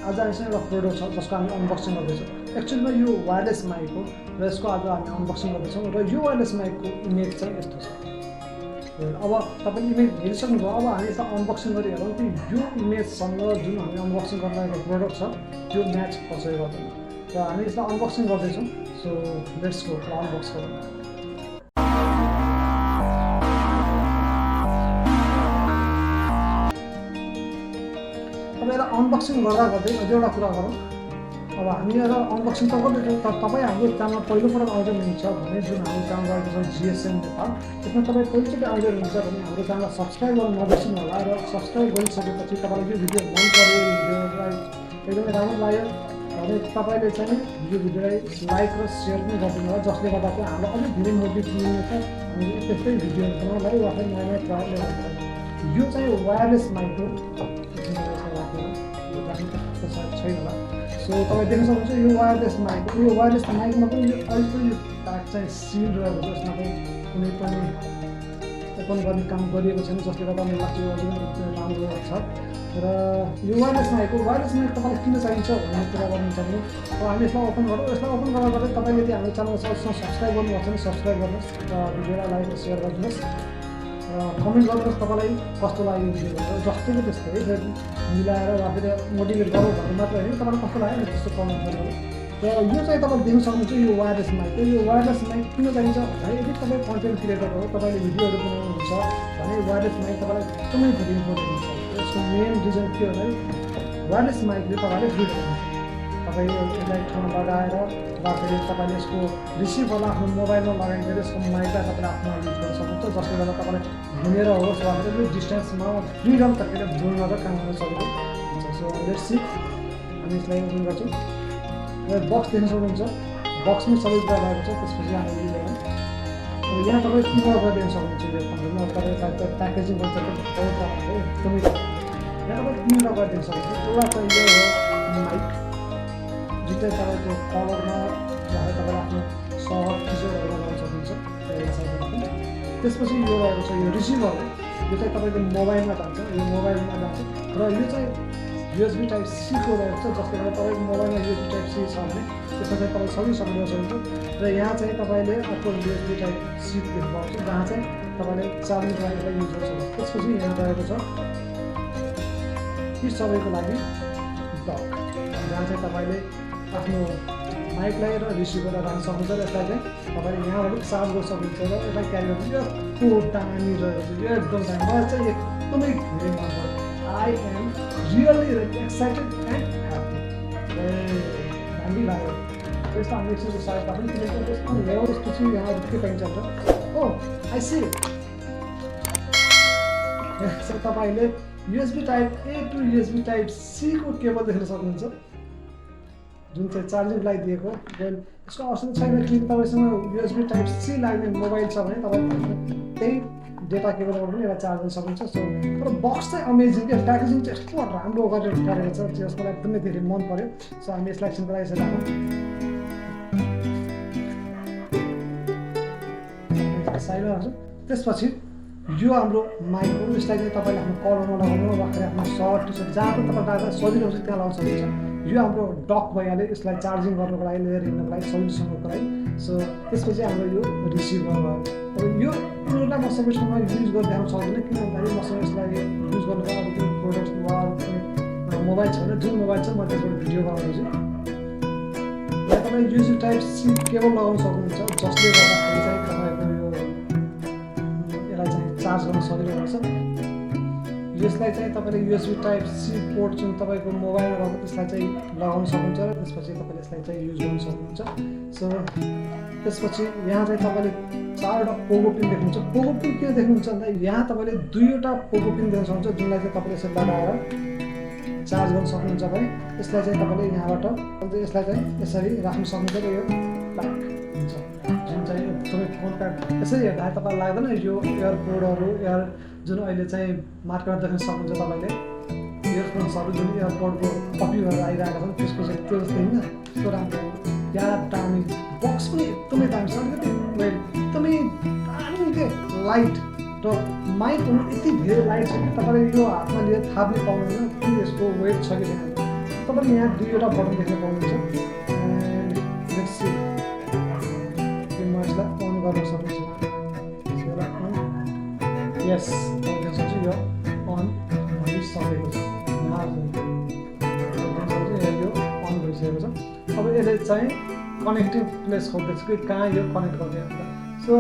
आज हामीसँग एउटा प्रोडक्ट छ जसको हामी अनबक्सिङ गर्दैछौँ। एक्चुअलीमा यो वायरलेस माइक हो र यसको आज हामी अनबक्सिङ गर्दैछौँ र यो वायरलेस माइकको इमेज चाहिँ यस्तो छ। अब तपाईँले इमेज हेरिसक्नुभयो। अब हामी यसलाई अनबक्सिङ गरी हेरौँ कि यो इमेजसँग जुन हामी अनबक्सिङ गर्न लागेको प्रोडक्ट छ त्यो म्याच कसरी गर्दैन र हामी यसलाई अनबक्सिङ गर्दैछौँ। सो लेट्स गो अनबक्स गरौँ। यसलाई अनबक्सिङ गर्दा गर्दै अझै एउटा कुरा गरौँ। अब हामी यसलाई अनबक्सिङ त गर्दैछौँ तर तपाईँ हाम्रो च्यानल पहिलोपटक आउँदै हुनुहुन्छ भने जुन हाम्रो च्यानल रहेको छ जिएसएम नेपाल, त्यसमा तपाईँ पहिलोचोटि आउँदै हुनुहुन्छ भने हाम्रो च्यानललाई सब्सक्राइब गर्न नबिर्सिनु होला र सब्सक्राइब गरिसकेपछि तपाईँलाई यो भिडियो मन पऱ्यो, भिडियोलाई एकदमै राम्रो लाग्यो भने तपाईँले चाहिँ यो भिडियोलाई लाइक र सेयर पनि गरिदिनु होला, जसले गर्दा चाहिँ हामीलाई अलिक धेरै मोटिभ मिल्नेछ हामीले त्यस्तै भिडियोहरू बनाउनलाई वा नयाँ नयाँ ट्रायल गर्नु। यो चाहिँ वायरलेस माइक हो, छैन होला। सो तपाईँ देख्न सक्नुहुन्छ यो वायरलेस माइक हो। यो वायरलेस माइकमा पनि यो अहिलेको यो ट्याग चाहिँ सिल रहेको छ, यसमा चाहिँ कुनै पनि ओपन गर्ने काम गरिएको छैन, जसले गर्दा मलाई लाग्छ यो अझै राम्रो छ। र यो वायरलेस माइक हो। वायरलेस माइक तपाईँलाई किन चाहिन्छ भन्ने कुरा गर्नु छ भने अब हामी यसलाई ओपन गरौँ। यसलाई ओपन गर्दा गर्दै तपाईँले यदि हाम्रो च्यानल सब्सक्राइब गर्नुभएको छ भने सब्सक्राइब गर्नुहोस् र भिडियोलाई लाइक र सेयर गरिदिनुहोस् र कमेन्ट गर्नुहोस् तपाईँलाई कस्तो लाग्यो भिडियो भनेर। जस्तोको त्यस्तै फेरि मिलाएर वा फेरि मोटिभेट गरौँ भन्नु मात्र होइन, तपाईँलाई कस्तो लाग्यो त्यस्तो कमेन्ट गर्नु। र यो चाहिँ तपाईँले देख्न सक्नुहुन्छ यो वायरलेस माइक हो। यो वायरलेस माइक किन चाहिन्छ भन्दा यदि तपाईँ कन्टेन्ट क्रिएटर हो, तपाईँले भिडियोहरू बनाउनुहुन्छ भने वायरलेस माइक तपाईँलाई एकदमै धेरै इम्पोर्टेन्ट हुन्छ। यसको मेन रिजन के हो भने वायरलेस माइकले तपाईँले फ्रिडम हुन्छ। तपाईँ यसलाई ठाउँमा लगाएर वा फेरि तपाईँले यसको रिसिभरलाई आफ्नो मोबाइलमा लगाइदिएर यसको माइकलाई तपाईँले आफ्नो युज गर्न सक्नुहुन्छ, जसले गर्दा तपाईँलाई घुमेर होस् वा फेरि डिस्टेन्समा फ्रिडम तरिकाले बोल्न र काम गर्न सकेको हुन्छ। सो लेट्स सी, हामी यसलाई ओपन गर्छौँ र बक्स देख्न सक्नुहुन्छ। बक्समै सबै कुरा रहेको छ। त्यसपछि हामी यो ल्याउँ। यहाँ तपाईँ किनर देख्न सक्नुहुन्छ। यो फोनमा तपाईँ प्याकेजिङ गर्छ बहुत राम्रो हो, एकदमै यहाँ तपाईँ किनर गरिदिन सक्नुहुन्छ। एउटा चाहिँ यो हो माइक, जुन चाहिँ तपाईँको कलरमा वा तपाईँले आफ्नो सर्ट टिसर्टहरू लगाउन सक्नुहुन्छ। त्यसपछि यो रहेको छ यो रिसिभर हो। यो चाहिँ तपाईँको मोबाइलमा जान्छ, यो मोबाइलमा जान्छ र यो चाहिँ युएसबी टाइप सीको रहेको छ, जसले गर्दा तपाईँको मोबाइलमा युएसबी टाइप सी छ भने त्यसमा चाहिँ तपाईँ सबै सक्नु सक्नुहुन्छ। र यहाँ चाहिँ तपाईँले अर्को युएसबी टाइप सी देख्नु पाउँछ, जहाँ चाहिँ तपाईँले चार्जिङ लागि युज गर्न सक्नुहुन्छ। त्यसपछि यहाँ रहेको छ यी सबैको लागि डक, जहाँ चाहिँ तपाईँले आफ्नो माइकलाई र रिसिभरलाई राख्न सक्नुहुन्छ र यसलाई चाहिँ तपाईँले यहाँबाट चार्ज गर्न सक्नुहुन्छ र यसलाई क्यारी गर्नु। यस्तो दामी रहेको छ, यो एकदम दामी, मलाई चाहिँ एकदमै धेरै मन पर्यो। I am really excited and happy. दामी लाग्यो। यस्तो हामी एकछिनको साइडमा पनि किनेको यस्तो लेभल यस्तो चाहिँ यहाँ के पाइन्छ त ओ आई सी। तपाईँले USB type A to USB type सीको केबल देख्न सक्नुहुन्छ, जुन चाहिँ चार्जिङको लागि दिएको। यसको अप्सन छैन कि तपाईँसँग युएसबी टाइप सी लाग्ने मोबाइल छ भने तपाईँ त्यही डेटा केबलबाट पनि यसलाई चार्ज गर्न सक्नुहुन्छ। सो तर बक्स चाहिँ अमेजिङ क्या, प्याकेजिङ चाहिँ यस्तो राम्रो गरेर गरेको छ, जसको लागि एकदमै धेरै मन पऱ्यो। सो हामी यसलाई एकछिनको लागि यसरी राखौँ। साइडमा राख्छौँ। त्यसपछि यो हाम्रो माइक हो। यसलाई चाहिँ तपाईँले आफ्नो कलरमा लगाउनु वा फेरि आफ्नो सर्ट टिसर्ट जहाँ पनि तपाईँ राख्दा सजिलो हुन्छ त्यहाँ लगाउन सक्नुहुन्छ। यो हाम्रो डक भइहाल्यो, यसलाई चार्जिङ गर्नुको लागि लिएर हिँड्नुको लागि सजिलोसँगको लागि। सो त्यसपछि हाम्रो यो रिसिभर भयो। अब यो प्रोडक्टलाई म सबै ठाउँमा युज गर्दै आउनु सक्दैन, किन भन्दाखेरि मसँग यसलाई युज गर्नुको अब कुनै प्रोडक्ट वा मोबाइल छ भने जुन मोबाइल छ म त्यसबाट भिडियो बनाउँदैछु। यहाँ तपाईँ युएसबी टाइप सी केबल लगाउन सक्नुहुन्छ, जसले गर्दाखेरि चाहिँ तपाईँको यो यसलाई चाहिँ चार्ज गर्न सजिलो हुन्छ। यसलाई चाहिँ तपाईँले युएसबी टाइप सी पोर्ट जुन तपाईँको मोबाइलमा रहेको त्यसलाई चाहिँ लगाउन सक्नुहुन्छ र त्यसपछि तपाईँले यसलाई चाहिँ युज गर्न सक्नुहुन्छ। सो त्यसपछि यहाँ चाहिँ तपाईँले 4वटा पोगो पिन देख्नुहुन्छ। पोगो पिन किन देख्नुहुन्छ भन्दा यहाँ तपाईँले 2वटा पोगो पिन देख्न सक्नुहुन्छ, जुनलाई चाहिँ तपाईँले यसरी लगाएर चार्ज गर्न सक्नुहुन्छ भने यसलाई चाहिँ तपाईँले यहाँबाट यसलाई चाहिँ यसरी राख्न सक्नुहुन्छ र यो प्याक हुन्छ, जुन चाहिँ एकदमै कम्प्याक्ट। यसरी हेर्दा तपाईँलाई लाग्दैन यो एयरपोर्टहरू जुन अहिले चाहिँ मार्केटमा देख्न सक्नुहुन्छ तपाईँले इयरफोन्सहरू जुन एयरपोर्टको कपी गरेर आइरहेका छन्, त्यसको चाहिँ त्यो जस्तो होइन, यस्तो राम्रो क्या दामी। बक्स पनि एकदमै दामी छ, अलिकति एकदमै दामी के लाइट र माइक पनि यति धेरै लाइट छ कि तपाईँले यो हातमा लिएर थाप्ने पाउनुहुन्न कि यसको वेट छ कि छैन। तपाईँले यहाँ दुईवटा बटन देख्न पाउनुहुन्छ एन्ड लेट्स सी म यसलाई अन गर्न सक्छु यसलाई अन यस त्यसपछि यो अन भइसकेको छ यो अन भइसकेको छ अब यसले चाहिँ कनेक्टिङ प्लेस खोज्दैछु कि कहाँ यो कनेक्ट गर्ने भनेर सो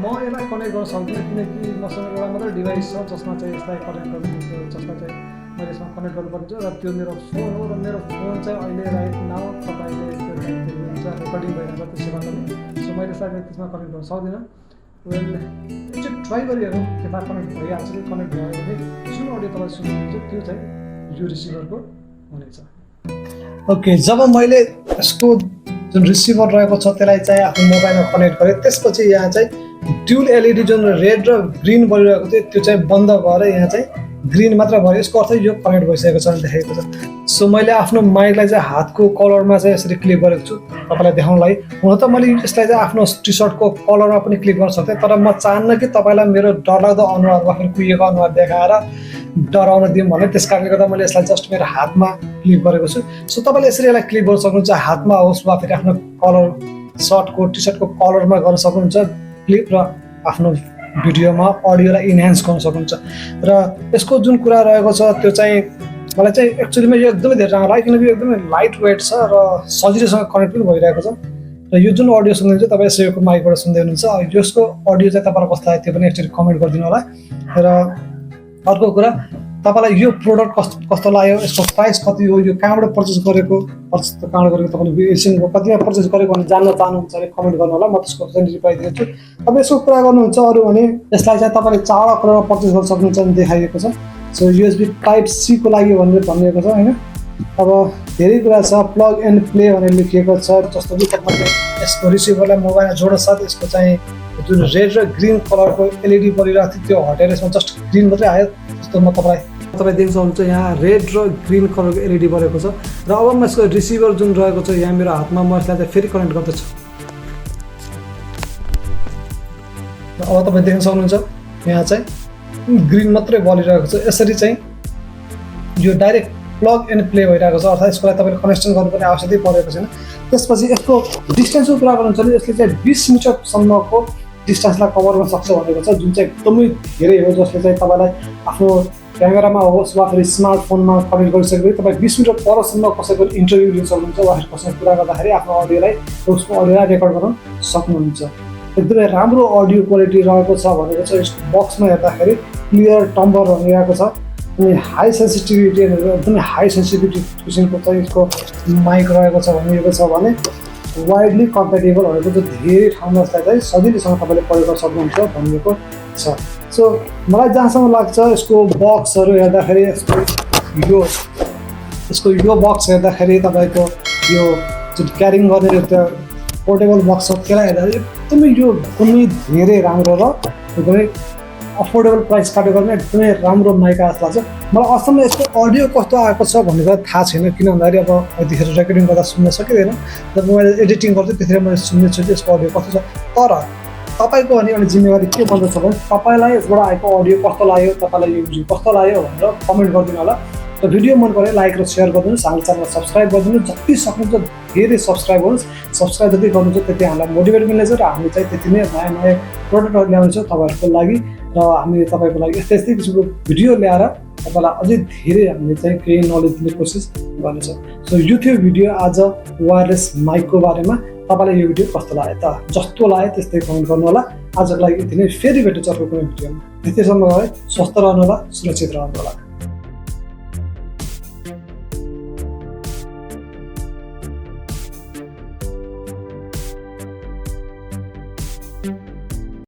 म यसलाई कनेक्ट गर्न सक्दिनँ किनकि मसँग एउटा मात्रै डिभाइस छ जसमा चाहिँ यसलाई कनेक्ट गर्नु जसमा चाहिँ मैले यसमा कनेक्ट गर्नुपर्छ र त्यो मेरो फोन हो र मेरो फोन चाहिँ अहिले राइट नाउ तपाईँले त्यो हुन्छ रेकर्डिङ भइरहेको त्यसैमा पनि सो मैले यसलाई त्यसमा कनेक्ट गर्न सक्दिनँ वेल एकचोटि ट्राई गरिहेरौँ त्यसमा कनेक्ट भइहाल्छ कि कनेक्ट भयो भने जुन अडियो तपाईँ सुन्नुहुन्छ त्यो चाहिँ यो रिसिभरको हुनेछ ओके जब मैले यसको जुन रिसिभर रहेको छ त्यसलाई चाहिँ आफ्नो मोबाइलमा कनेक्ट गरेँ त्यसपछि यहाँ चाहिँ ड्युल एलइडी जुन रेड र ग्रिन बलिरहेको थियो त्यो चाहिँ बन्द भएर यहाँ चाहिँ ग्रिन मात्र भयो यसको अर्थ यो कनेक्ट भइसकेको छ देखेको छ सो मैले आफ्नो माइकलाई चाहिँ हातको कलरमा चाहिँ यसरी क्लिक गरेको छु तपाईँलाई देखाउनलाई हुन त मैले यसलाई चाहिँ आफ्नो टी सर्टको कलरमा पनि क्लिक गर्न सक्थेँ तर म चाहन्न कि तपाईँलाई मेरो डरलाग्दो अनुहार वा फेरि कुहिएको अनुहार देखाएर डराउन दिउँ भने त्यस कारणले गर्दा मैले यसलाई जस्ट मेरो हातमा क्लिक गरेको छु सो तपाईँले यसरी यसलाई क्लिक गर्न सक्नुहुन्छ हातमा होस् वा फेरि आफ्नो कलर सर्टको टी सर्टको कलरमा गर्न सक्नुहुन्छ क्लिक र आफ्नो भिडियोमा अडियोलाई इन्हान्स गर्न सक्नुहुन्छ र यसको जुन कुरा रहेको छ त्यो चाहिँ मलाई चाहिँ एक्चुअलीमा यो एकदमै धेरै राम्रो लाग्यो किनकि यो एकदमै लाइट वेट छ र सजिलोसँग कनेक्ट पनि भइरहेको छ र यो जुन अडियो सुन्नुहुन्छ तपाईँ यसको माइकबाट सुन्दै हुनुहुन्छ यसको अडियो चाहिँ तपाईँलाई कस्तो लाग्यो त्यो पनि एकचोटि कमेन्ट गरिदिनु होला र अर्को कुरा तपाईँलाई यो प्रोडक्ट कस्तो लाग्यो यसको प्राइस कति हो यो कहाँबाट पर्चेस गरेको तपाईँले एकछिनको कतिमा पर्चेस गरेको भने जान्न चाहनुहुन्छ भने कमेन्ट गर्नु होला म त्यसको चाहिँ रिप्लाई दिन्छु अब यसको कुरा गर्नुहुन्छ अरू भने यसलाई चाहिँ तपाईँले 4 कलरमा पर्चेस गर्न सक्नुहुन्छ भने देखाइएको छ सो युएसबी टाइप सी को लागि भनेर भनिएको छ होइन अब धेरै कुरा छ प्लग एन्ड प्ले भनेर लेखिएको छ जस्तो कि तपाईँले यसको रिसिभरलाई मोबाइलमा जोड्न साथ यसको चाहिँ जुन रेड र ग्रिन कलरको एलइडी बलिरहेको थियो त्यो हटेर यसमा जस्ट ग्रिन मात्रै आयो जस्तो म तपाईँ देख्न सक्नुहुन्छ यहाँ रेड र ग्रिन कलरको एलइडी बलेको छ र अब म यसको रिसिभर जुन रहेको छ यहाँ मेरो हातमा म यसलाई चाहिँ फेरि कनेक्ट गर्दैछु र अब तपाईँ देख्न सक्नुहुन्छ यहाँ चाहिँ ग्रिन मात्रै बलिरहेको छ यसरी चाहिँ यो डाइरेक्ट प्लग एन्ड प्ले भइरहेको छ अर्थात् यसको लागि तपाईँले कनेक्सन गर्नुपर्ने आवश्यकता परेको छैन त्यसपछि यसको डिस्टेन्सको कुरा गर्नुहुन्छ भने यसले चाहिँ 20 मिटरसम्मको डिस्टेन्सलाई कभर गर्न सक्छ भनेको छ जुन चाहिँ एकदमै धेरै हो जसले चाहिँ तपाईँलाई आफ्नो क्यामेरामा होस् वा फेरि स्मार्टफोनमा कनेक्ट गरिसकेपछि तपाईँ 20 मिटर परसम्म कसैको इन्टरभ्यू लिन सक्नुहुन्छ वा कसैको कुरा गर्दाखेरि आफ्नो अडियोलाई उसको अडियोलाई रेकर्ड गर्न सक्नुहुन्छ एकदमै राम्रो अडियो क्वालिटी रहेको छ भनेको छ यसको बक्समा हेर्दाखेरि क्लियर टम्बर भनिरहेको छ अनि हाई सेन्सिटिभिटी एकदमै हाई सेन्सिटिभिटी किसिमको चाहिँ यसको माइक रहेको छ भनिएको छ भने वाइडली कम्पेटेबल भनेको चाहिँ धेरै ठाउँमा यसलाई चाहिँ सजिलैसँग तपाईँले प्रयोग गर्न सक्नुहुन्छ भनिएको छ सो मलाई जहाँसम्म लाग्छ यसको बक्सहरू हेर्दाखेरि यसको यो बक्स हेर्दाखेरि तपाईँको यो जुन क्यारिङ गर्ने त्यो पोर्टेबल बक्स छ त्यसलाई हेर्दाखेरि एकदमै यो एकदमै धेरै राम्रो र एकदमै अफोर्डेबल प्राइस काटेको पनि एकदमै राम्रो माइक जस्तो लाग्छ मलाई अचम्म यसको अडियो कस्तो आएको छ भनेर थाहा छैन किन भन्दाखेरि अब यतिखेर रेकर्डिङ गर्दा सुन्न सकिँदैन जब मैले एडिटिङ गर्छु त्यतिखेर मैले सुन्नेछु कि यसको अडियो कस्तो छ तर तपाईँको अनि एउटा जिम्मेवारी के बन्दछ भने तपाईँलाई यसबाट आएको अडियो कस्तो लाग्यो तपाईँलाई यो भिडियो कस्तो लाग्यो भनेर कमेन्ट गरिदिनु होला र भिडियो मन पऱ्यो लाइक र सेयर गरिदिनुहोस् हाम्रो च्यानललाई सब्सक्राइब गरिदिनुहोस् जति सक्नुहुन्छ धेरै सब्सक्राइब गर्नुहोस् सब्सक्राइब जति गर्नुहुन्छ त्यति हामीलाई मोटिभेट मिल्नेछ र हामी चाहिँ त्यति नै नयाँ नयाँ प्रोडक्टहरू ल्याउँछौँ तपाईँहरूको लागि र हामी तपाईँको लागि यस्तै किसिमको भिडियो ल्याएर तपाईँलाई अझै धेरै हामीले चाहिँ केही नलेज दिने कोसिस गर्नेछौँ सो यो थियो भिडियो आज वायरलेस माइकको बारेमा तपाईँलाई यो भिडियो कस्तो लाग्यो त जस्तो लाग्यो त्यस्तै कमेन्ट गर्नु होला आजको लागि यति नै फेरि भेट्छ अर्को कुनै भिडियोमा त्यतिसम्म गए स्वस्थ रहनु होला सुरक्षित रहनु होला